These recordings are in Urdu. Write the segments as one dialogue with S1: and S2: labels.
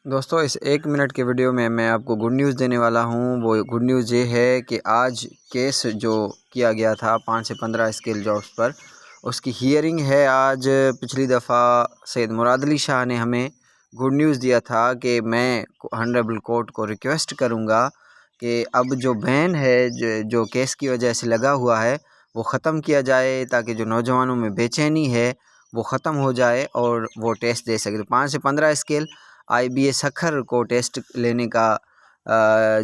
S1: دوستو اس 1 منٹ کے ویڈیو میں آپ کو گڈ نیوز دینے والا ہوں۔ وہ گڈ نیوز یہ ہے کہ آج کیس جو کیا گیا تھا 5 سے 15 اسکل جابس پر، اس کی ہیئرنگ ہے آج۔ پچھلی دفعہ سید مراد علی شاہ نے ہمیں گڈ نیوز دیا تھا کہ میں آنریبل کورٹ کو ریکویسٹ کروں گا کہ اب جو بین ہے جو کیس کی وجہ سے لگا ہوا ہے وہ ختم کیا جائے، تاکہ جو نوجوانوں میں بے چینی ہے وہ ختم ہو جائے اور وہ ٹیسٹ دے سکے۔ 5 سے 15 اسکل آئی بی اے سکھر کو ٹیسٹ لینے کا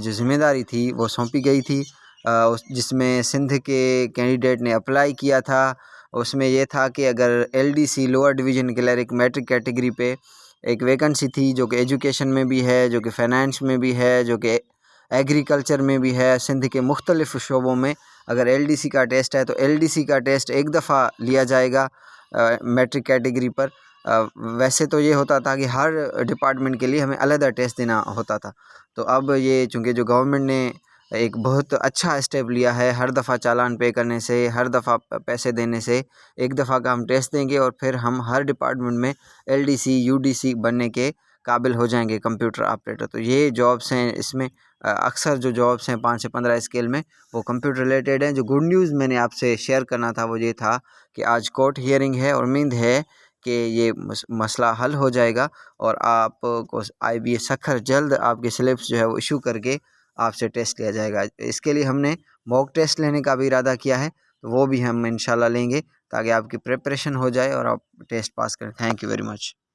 S1: جو ذمہ داری تھی وہ سونپی گئی تھی، جس میں سندھ کے کینڈیڈیٹ نے اپلائی کیا تھا۔ اس میں یہ تھا کہ اگر L D C lower division clerk matric category پہ ایک ویکنسی تھی، جو کہ ایجوکیشن میں بھی ہے، جو کہ فائنانس میں بھی ہے، جو کہ ایگریکلچر میں بھی ہے، سندھ کے مختلف شعبوں میں اگر ایل ڈی سی کا ٹیسٹ ہے تو ایل ڈی سی کا ٹیسٹ ایک دفعہ لیا جائے گا میٹرک کیٹیگری پر۔ ویسے تو یہ ہوتا تھا کہ ہر ڈپارٹمنٹ کے لیے ہمیں علیحدہ ٹیسٹ دینا ہوتا تھا، تو اب یہ چونکہ جو گورنمنٹ نے ایک بہت اچھا اسٹیپ لیا ہے، ہر دفعہ چالان پے کرنے سے، ہر دفعہ پیسے دینے سے ایک دفعہ کا ہم ٹیسٹ دیں گے اور پھر ہم ہر ڈپارٹمنٹ میں L D C U D C بننے کے قابل ہو جائیں گے، کمپیوٹر آپریٹر۔ تو یہ جابس ہیں، اس میں اکثر جو جابس ہیں 5 سے 15 اسکیل میں وہ کمپیوٹر ریلیٹڈ ہیں۔ جو گڈ نیوز میں نے آپ سے شیئر کرنا تھا وہ یہ تھا کہ آج کورٹ ہیئرنگ ہے اور امید ہے کہ یہ مسئلہ حل ہو جائے گا اور آپ کو آئی بی اے سکھر جلد آپ کے سلپس جو ہے وہ ایشو کر کے آپ سے ٹیسٹ لیا جائے گا۔ اس کے لیے ہم نے موک ٹیسٹ لینے کا بھی ارادہ کیا ہے، تو وہ بھی ہم انشاءاللہ لیں گے تاکہ آپ کی پریپریشن ہو جائے اور آپ ٹیسٹ پاس کریں۔ Thank you very much.